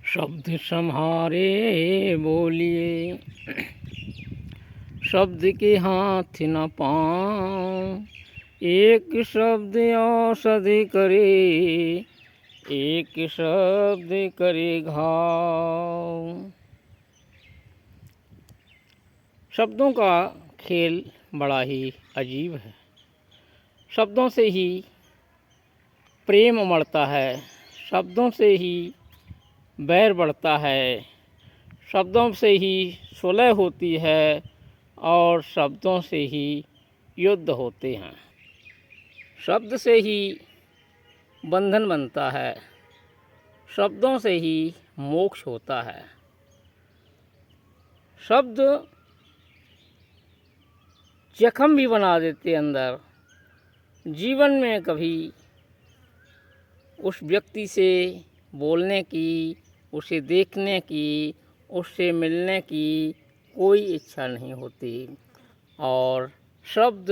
शब्द सम्हारे बोलिए, शब्द के हाथ न पाँव। एक शब्द औषधि करे, एक शब्द करे घाव। शब्दों का खेल बड़ा ही अजीब है। शब्दों से ही प्रेम उमड़ता है, शब्दों से ही बैर बढ़ता है, शब्दों से ही सुलह होती है और शब्दों से ही युद्ध होते हैं। शब्द से ही बंधन बनता है, शब्दों से ही मोक्ष होता है। शब्द जख्म भी बना देते अंदर। जीवन में कभी उस व्यक्ति से बोलने की, उसे देखने की, उससे मिलने की कोई इच्छा नहीं होती और शब्द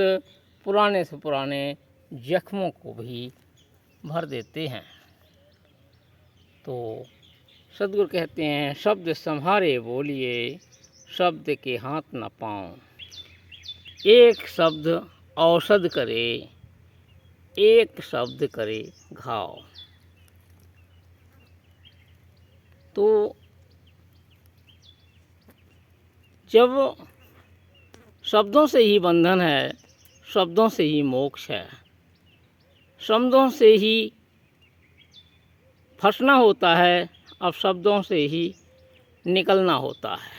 पुराने से पुराने जख्मों को भी भर देते हैं। तो सद्गुरु कहते हैं, शब्द सम्हारे बोलिए, शब्द के हाथ न पाँव। एक शब्द औषध करे, एक शब्द करे घाव। तो जब शब्दों से ही बंधन है, शब्दों से ही मोक्ष है, शब्दों से ही फंसना होता है, अब शब्दों से ही निकलना होता है।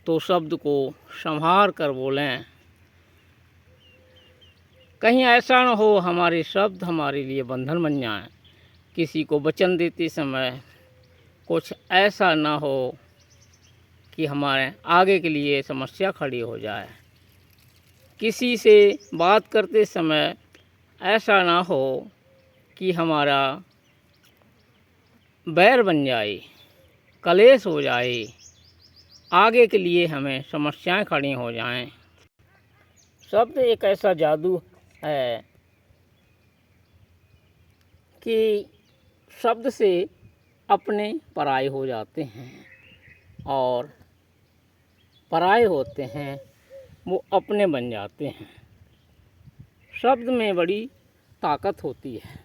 तो शब्द को संभाल कर बोलें, कहीं ऐसा न हो हमारे शब्द हमारे लिए बंधन बन जाएं। किसी को वचन देते समय कुछ ऐसा ना हो कि हमारे आगे के लिए समस्या खड़ी हो जाए। किसी से बात करते समय ऐसा ना हो कि हमारा बैर बन जाए, कलेश हो जाए, आगे के लिए हमें समस्याएं खड़ी हो जाएं। शब्द एक ऐसा जादू है कि शब्द से अपने पराये हो जाते हैं और पराये होते हैं वो अपने बन जाते हैं। शब्द में बड़ी ताकत होती है।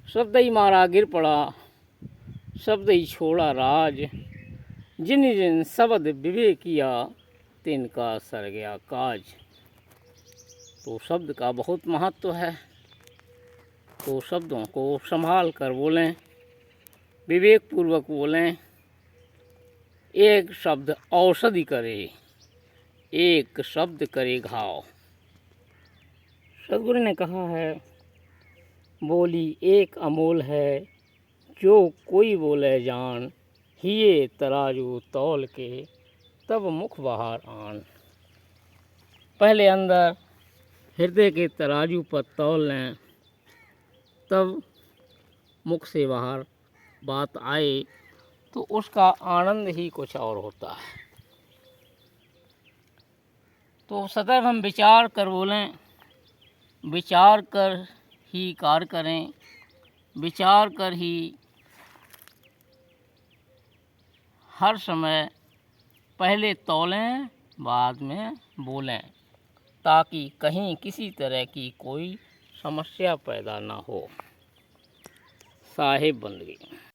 शब्द ही मारा गिर पड़ा, शब्द ही छोड़ा राज। जिन जिन शब्द विवेक किया, तिनका सर गया काज। तो शब्द का बहुत महत्व है। तो शब्दों को संभाल कर बोलें, विवेक पूर्वक बोलें। एक शब्द औषधि करे, एक शब्द करे घाव। सद्गुरु ने कहा है, बोली एक अमोल है, जो कोई बोले जान। हिये तराजू तौल के, तब मुख बाहर आन। पहले अंदर हृदय के तराजू पर तौल लें, तब मुख से बाहर बात आए तो उसका आनंद ही कुछ और होता है। तो सदैव हम विचार कर बोलें, विचार कर ही कार्य करें, विचार कर ही हर समय पहले तौलें बाद में बोलें, ताकि कहीं किसी तरह की कोई समस्या पैदा ना हो। साहिब बंदगी।